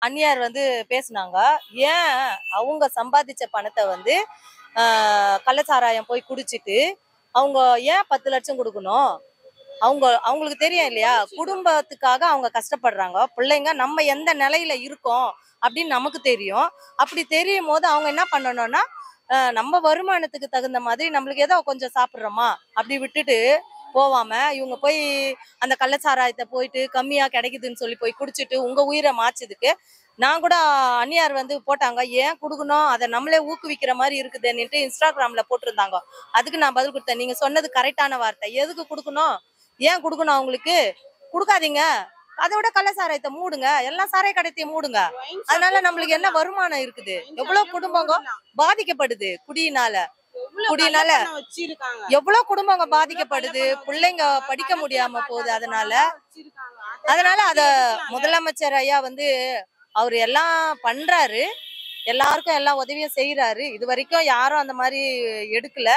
அந்நியார் வந்து பேசுனாங்க. ஏன் அவங்க சம்பாதிச்ச பணத்தை வந்து கள்ளச்சாராயம் போய் குடிச்சிட்டு அவங்க ஏன் 10 லட்சம் கொடுக்கணும்? அவங்களுக்கு தெரியும் இல்லையா, குடும்பத்துக்காக அவங்க கஷ்டப்படுறாங்க. பிள்ளைங்க நம்ம எந்த நிலையில இருக்கோம் அப்படின்னு நமக்கு தெரியும். அப்படி தெரியும் போது அவங்க என்ன பண்ணணும்னா, நம்ம வருமானத்துக்கு தகுந்த மாதிரி நம்மளுக்கு ஏதோ கொஞ்சம் சாப்பிட்றோமா அப்படி விட்டுட்டு போவாம இவங்க போய் அந்த கள்ளச்சாராயத்தை போயிட்டு கம்மியா கிடைக்குதுன்னு சொல்லி போய் குடிச்சிட்டு உங்க உயிரை மாச்சதுக்கு நான் கூட அந்நியார் வந்து போட்டாங்க, ஏன் கொடுக்கணும், அதை நம்மளே ஊக்குவிக்கிற மாதிரி இருக்குதுன்னுட்டு இன்ஸ்டாகிராம்ல போட்டிருந்தாங்க. அதுக்கு நான் பதில் கொடுத்தேன், நீங்க சொன்னது கரெக்டான வார்த்தை. எதுக்கு கொடுக்கணும், ஏன் கொடுக்கணும் அவங்களுக்கு? கொடுக்காதீங்க. அதை விட கள்ளச்சாராயத்தை மூடுங்க, எல்லா சாராய கடையத்தையும் மூடுங்க. அதனால நம்மளுக்கு என்ன வருமானம் இருக்குது? எவ்வளவு குடும்பங்க பாதிக்கப்படுது குடியினால. எவ்வளவு குடும்பங்க பாதிக்கப்படுது, பிள்ளைங்க படிக்க முடியாம போகுது. அதனால அத முதலமைச்சர் ஐயா வந்து அவரு எல்லாம் பண்றாரு, எல்லாருக்கும் எல்லா உதவியும் செய்யறாரு. இது வரைக்கும் யாரும் அந்த மாதிரி எடுக்கல.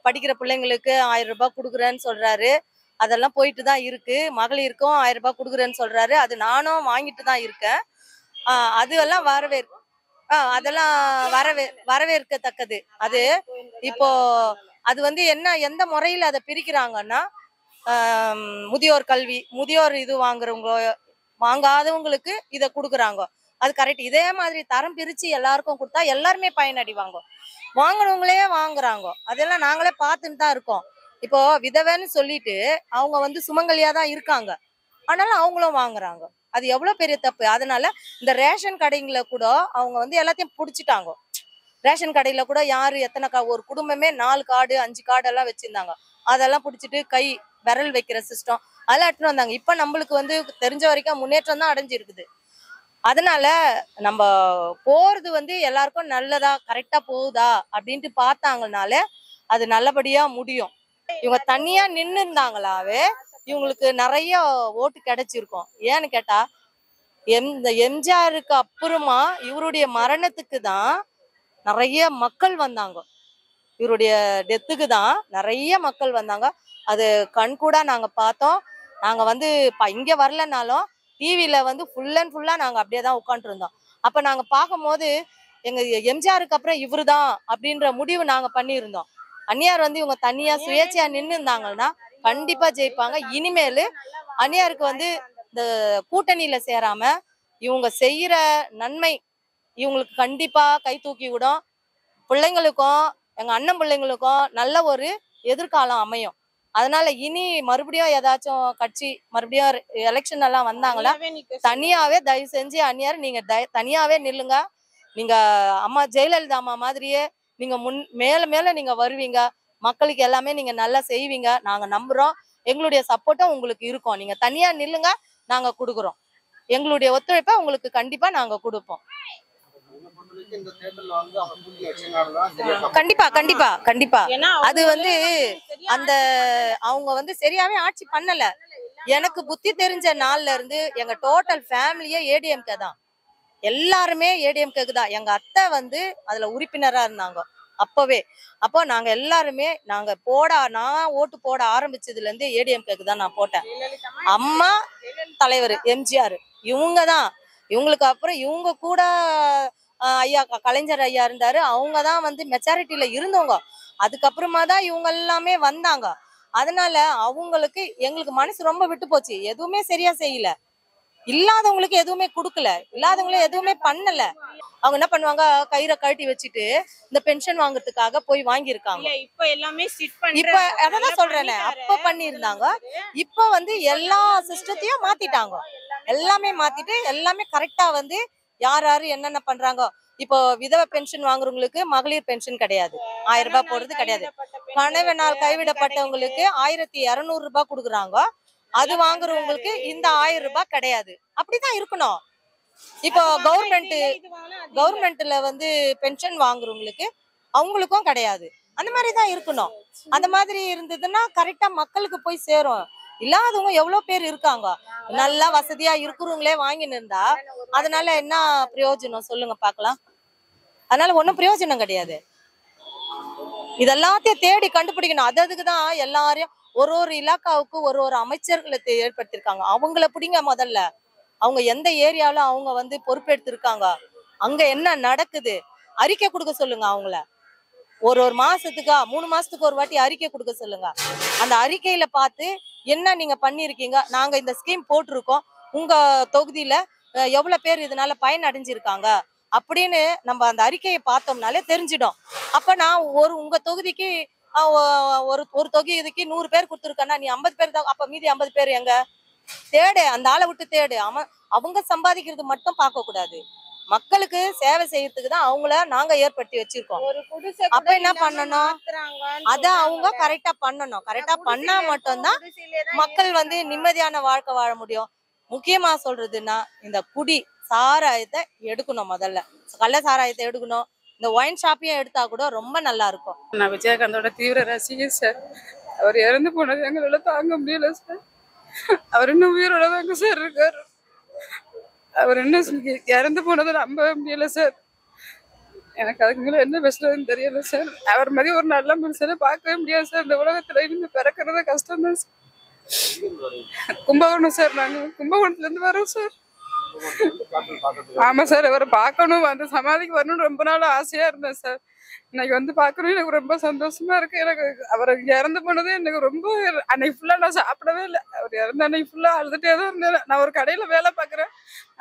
படிக்கிற பிள்ளைங்களுக்கு 1000 ரூபாய் கொடுக்குறேன்னு சொல்றாரு. அதெல்லாம் போயிட்டு தான் இருக்கு. மகளிருக்கும் 1000 ரூபாய் கொடுக்குறேன்னு சொல்றாரு. அது நானும் வாங்கிட்டு தான் இருக்கேன். அது எல்லாம் அதெல்லாம் வரவேற்கத்தக்கது. அது இப்போ அது வந்து எந்த முறையில அதை பிரிக்கிறாங்கன்னா, முதியோர் கல்வி, முதியோர் இது வாங்காதவங்களுக்கு இதை கொடுக்குறாங்க. அது கரெக்ட். இதே மாதிரி தரம் பிரிச்சு எல்லாருக்கும் கொடுத்தா எல்லாருமே பயனடைவாங்க. வாங்கினவங்களே வாங்குறாங்க. அதெல்லாம் நாங்களே பார்த்துட்டு தான் இருக்கோம். இப்போ விதவைன்னு சொல்லிட்டு அவங்க வந்து சுமங்கலியா தான் இருக்காங்க, ஆனாலும் அவங்களும் வாங்குறாங்க. அது எவ்வளவு பெரிய தப்பு. அதனால இந்த ரேஷன் கடைங்களை கூட அவங்க வந்து எல்லாத்தையும் புடிச்சிட்டாங்க. ரேஷன் கடையில கூட யாரு எத்தனை ஒரு குடும்பமே 4 கார்டு 5 கார்டு எல்லாம் வச்சிருந்தாங்க. அதெல்லாம் புடிச்சிட்டு கை விரல் வைக்கிற சிஸ்டம் அதெல்லாம் எடுத்துட்டு வந்தாங்க. இப்ப நம்மளுக்கு வந்து தெரிஞ்ச வரைக்கும் முன்னேற்றம் தான் அடைஞ்சிருக்குது. அதனால நம்ம போறது வந்து எல்லாருக்கும் நல்லதா கரெக்டா போகுதா அப்படின்ட்டு பார்த்தாங்கனாலே அது நல்லபடியா முடியும். இவங்க தனியா நின்று இருந்தாங்களாவே இவங்களுக்கு நிறைய ஓட்டு கிடைச்சிருக்கும். ஏன்னு கேட்டா இந்த எம்ஜிஆருக்கு அப்புறமா இவருடைய மரணத்துக்கு தான் நிறைய மக்கள் வந்தாங்க. இவருடைய டெத்துக்கு தான் நிறைய மக்கள் வந்தாங்க. அது கண்கூடா நாங்க பார்த்தோம். நாங்க வந்து இங்க வரலனாலும் டிவியில வந்து ஃபுல் அண்ட் ஃபுல்லா நாங்க அப்படியே தான் உட்காந்துருந்தோம். அப்ப நாங்க பார்க்கும்போது எங்க எம்ஜிஆருக்கு அப்புறம் இவரு தான் அப்படின்ற முடிவு நாங்க பண்ணியிருந்தோம். அந்நியார் வந்து இவங்க தனியா சுயேட்சையா நின்று இருந்தாங்கன்னா கண்டிப்பா ஜெயிப்பாங்க. இனிமேலு அந்நியாருக்கு வந்து இந்த கூட்டணியில சேராம இவங்க செய்யற நன்மை இவங்களுக்கு கண்டிப்பா கை தூக்கி விடும். பிள்ளைங்களுக்கும் எங்க அண்ணன் பிள்ளைங்களுக்கும் நல்ல ஒரு எதிர்காலம் அமையும். அதனால இனி மறுபடியும் ஏதாச்சும் கட்சி மறுபடியும் எலெக்ஷன் எல்லாம் வந்தாங்களா தனியாவே தயவு செஞ்சு அந்நியார் நீங்க தனியாவே நில்லுங்க. நீங்க அம்மா ஜெயலலிதா அம்மா மாதிரியே நீங்க மேல மேல நீங்க வருவீங்க. மக்களுக்கு எல்லாமே நீங்க நல்லா செய்வீங்க. நாங்க நம்புறோம். எங்களுடைய சப்போர்ட்டும் உங்களுக்கு இருக்கும். நீங்க தனியா நில்லுங்க, நாங்க கொடுக்குறோம். எங்களுடைய ஒத்துழைப்பை உங்களுக்கு கண்டிப்பா நாங்க கொடுப்போம். கண்டிப்பா கண்டிப்பா கண்டிப்பா. அது வந்து அந்த அவங்க வந்து சரியாவே ஆட்சி பண்ணல. எனக்கு புத்தி தெரிஞ்ச நாள்ல இருந்து எங்க டோட்டல் ஃபேமிலியே ஏடிஎம்கே தான். எல்லாருமே ஏடிஎம்கேக்கு தான். எங்க அத்தை வந்து அதுல உறுப்பினரா இருந்தாங்க அப்பவே. அப்போ நாங்க எல்லாருமே நான் ஓட்டு போட ஆரம்பிச்சதுல இருந்து ஏடிஎம்கேக்கு தான் நான் போட்டேன். அம்மா தலைவர் எம்ஜிஆர் இவங்க தான். இவங்களுக்கு அப்புறம் இவங்க கூட ஐயா கலைஞர் ஐயா இருந்தாரு. அவங்க தான் வந்து மெச்சாரிட்டியில இருந்தவங்க. அதுக்கப்புறமா தான் இவங்க எல்லாமே வந்தாங்க. அதனால அவங்களுக்கு எங்களுக்கு மனசு ரொம்ப விட்டு போச்சு. எதுவுமே சரியா செய்யல. இல்லாதவங்களுக்கு எதுவுமே கொடுக்கல, இல்லாதவங்களும் எதுவுமே பண்ணல. அவங்க என்ன பண்ணுவாங்க, கயிறை கழட்டி வச்சுட்டு இந்த பென்ஷன் வாங்குறதுக்காக போய் வாங்கியிருக்காங்க. இப்ப அதான் சொல்றேனே, அப்ப பண்ணியிருந்தாங்க. இப்ப வந்து எல்லா சிஸ்டத்தையும் மாத்திட்டாங்க. எல்லாமே மாத்திட்டு எல்லாமே கரெக்டா வந்து யார் யாரு என்னென்ன பண்றாங்க. இப்போ விதவை பென்ஷன் வாங்குறவங்களுக்கு மகளிர் பென்ஷன் கிடையாது, 1000 ரூபாய் போடுறது கிடையாது. கணவனால் கைவிடப்பட்டவங்களுக்கு 1200 ரூபாய் கொடுக்குறாங்க. அது வாங்குறவங்களுக்கு இந்த 1000 ரூபாய் கிடையாது. அப்படிதான் இருக்கணும். இப்போ கவர்மெண்ட்ல வந்து பென்ஷன் வாங்குறவங்களுக்கு அவங்களுக்கும் கிடையாது. அந்த மாதிரிதான் இருக்கணும். அந்த மாதிரி இருந்ததுன்னா கரெக்டா மக்களுக்கு போய் சேரும். இல்லாதவங்க எவ்வளவு பேர் இருக்காங்க. நல்லா வசதியா இருக்கிறவங்களே வாங்கின்னு இருந்தா அதனால என்ன பிரயோஜனம் சொல்லுங்க பாக்கலாம். அதனால ஒன்னும் பிரயோஜனம் கிடையாது. இதெல்லாத்தையும் தேடி கண்டுபிடிக்கணும். அதுக்குதான் எல்லாரையும் ஒரு இலாக்காவுக்கு ஒரு அமைச்சர்களை ஏற்படுத்திருக்காங்க. அவங்கள பிடிங்க முதல்ல. அவங்க எந்த ஏரியால அவங்க வந்து பொறுப்பெடுத்திருக்காங்க, அங்க என்ன நடக்குது அறிக்கை கொடுக்க சொல்லுங்க. அவங்கள ஒரு மாசத்துக்கா 3 மாசத்துக்கு ஒரு வாட்டி அறிக்கை கொடுக்க சொல்லுங்க. அந்த அறிக்கையில பார்த்து என்ன நீங்க பண்ணிருக்கீங்க, நாங்க இந்த ஸ்கீம் போட்டிருக்கோம், உங்க தொகுதியில எவ்வளவு பேர் இதனால பயன் அடைஞ்சிருக்காங்க அப்படின்னு நம்ம அந்த அறிக்கையை பார்த்தோம்னாலே தெரிஞ்சிடும். அப்ப நான் உங்க தொகுதிக்கு ஒரு ஒரு தொகுதிக்கு 100 பேர் கொடுத்துருக்கேன்னா நீ 50 பேர் தான், அப்ப மீதி 50 பேர் எங்க தேடு, அந்த ஆளை விட்டு தேடு. அவங்க சம்பாதிக்கிறது மட்டும் பார்க்க கூடாது, மக்களுக்கு சேவை செய்யறதுக்கு தான் அவங்கள நாங்க ஏற்படுத்தி வச்சிருக்கோம். அப்ப என்ன பண்ணணும், அத அவங்க கரெக்டா பண்ணணும். கரெக்டா பண்ணா மட்டும்தான் மக்கள் வந்து நிம்மதியான வாழ்க்கை வாழ முடியும். முக்கியமா சொல்றதுன்னா இந்த குடி சாராயத்தை எடுக்கணும். முதல்ல கள்ள சாராயத்தை எடுக்கணும். இந்த ஒயின் ஷாப்பையும் எடுத்தா கூட ரொம்ப நல்லா இருக்கும். நான் விஜயகாந்தோட தீவிர ரசிகர் சார். அவர் இறந்து போனது எங்களால தாங்க முடியல சார். அவர் இன்னும் உயிரோட தாங்க சார் இருக்காரு. அவர் இன்னும் இறந்து போனதை நம்ப முடியல சார். எனக்கு அதுக்கு என்ன பேசுறதுன்னு தெரியல சார். அவர் மாதிரி ஒரு நல்ல மனுஷனை பார்க்கவே முடியாது சார். இந்த உலகத்துல இருந்து பிறக்கிறது கஷ்டம் தான் சார். கும்பகோணம் சார், நாங்க கும்பகோணத்துல இருந்து வரோம் சார். ஆமா சார், அவரை பார்க்கணும், அந்த சமாதிக்கு வரணும்னு ரொம்ப நாள் ஆசையா இருந்தேன் சார். இன்னைக்கு வந்து பார்க்கணும், எனக்கு ரொம்ப சந்தோஷமா இருக்கு. எனக்கு அவர் இறந்து போனது எனக்கு ரொம்ப, அன்னைக்கு ஃபுல்லா நான் சாப்பிடவே இல்லை. அவர் இறந்த அன்னைக்கு ஃபுல்லா அழுதுகிட்டே தான் இருந்தேன். நான் ஒரு கடையில வேலை பார்க்குறேன்.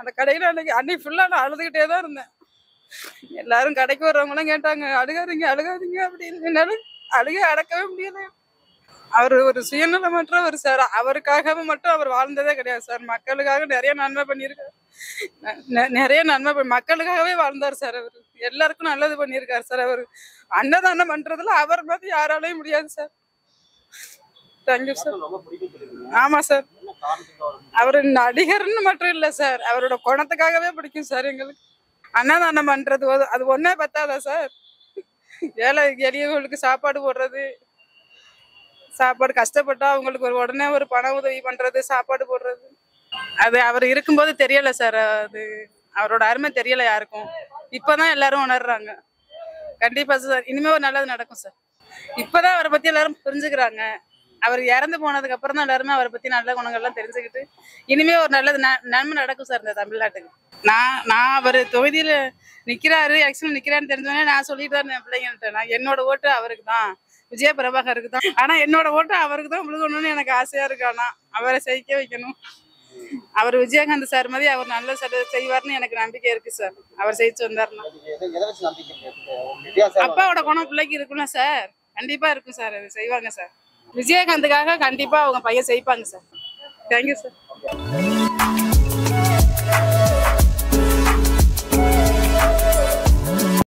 அந்த கடையில அன்னைக்கு ஃபுல்லா நான் அழுதுகிட்டே தான் இருந்தேன். எல்லாரும் கடைக்கு வர்றவங்களாம் கேட்டாங்க, அழுகாதீங்க அழுகாதீங்க அப்படின்னு. என்னால அழுகை அடக்கவே முடியல. அவர் ஒரு சுயநலமற்றவர் சார். அவருக்காக மட்டும் அவர் வாழ்ந்ததே கிடையாது சார். மக்களுக்காக நிறைய நன்மை பண்ணியிருக்காரு. நிறைய நன்மை மக்களுக்காகவே வாழ்ந்தார் சார். அவர் எல்லாருக்கும் நல்லது பண்ணியிருக்காரு சார். அவர் அன்னதானம் பண்றதுல அவர் மாதிரி யாராலையும் முடியாது சார். Thank you sir. ஆமா சார், அவர் நடிகர்னு மட்டும் இல்லை சார், அவரோட குணத்துக்காகவே பிடிக்கும் சார் எங்களுக்கு. அன்னதானம் பண்றது அது ஒன்னே பத்தாதா சார்? ஏழை எளியவர்களுக்கு சாப்பாடு போடுறது, சாப்பாடு கஷ்டப்பட்டா அவங்களுக்கு உடனே ஒரு பண உதவி பண்றது, சாப்பாடு போடுறது, அது அவர் இருக்கும்போது தெரியல சார். அது அவரோட அருமை தெரியல யாருக்கும். இப்பதான் எல்லாரும் உணர்றாங்க. கண்டிப்பா சார், இனிமே ஒரு நல்லது நடக்கும் சார். இப்பதான் அவரை பத்தி எல்லாரும் புரிஞ்சுக்கிறாங்க. அவர் இறந்து போனதுக்கு அப்புறம் தான் எல்லாருமே அவரை பத்தி நல்ல குணங்கள்லாம் தெரிஞ்சுக்கிட்டு இனிமே ஒரு நல்லது நன்மை நடக்கும் சார் இந்த தமிழ்நாட்டுக்கு. நான் அவர் தொகுதியில நிக்கிறாரு, எலெக்ஷன்ல நிக்கிறாருன்னு தெரிஞ்சோடனே நான் சொல்லிட்டு தான் என் பிள்ளைங்கள்ட்ட, நான் என்னோட ஓட்டு அவருக்கு தான், விஜய பிரபாகருக்கு தான். ஆனா என்னோட ஓட்டு அவருக்கு தான் விழுகணும்னு எனக்கு ஆசையா இருக்கு. ஆனா அவரை ஜெயிக்க வைக்கணும். அவர் விஜயகாந்த் சார் மாதிரி அவர் நல்ல செய்வார்னு எனக்கு நம்பிக்கை இருக்கு சார். அவர் ஜெயிச்சு வந்தாருன்னா அப்பாவோட குணம் பிள்ளைக்கு இருக்குல்ல சார், கண்டிப்பா இருக்கும் சார். அது செய்வாங்க சார். விஜயகாந்துக்காக கண்டிப்பா அவங்க பையன் ஜெயிப்பாங்க சார். Thank you sir.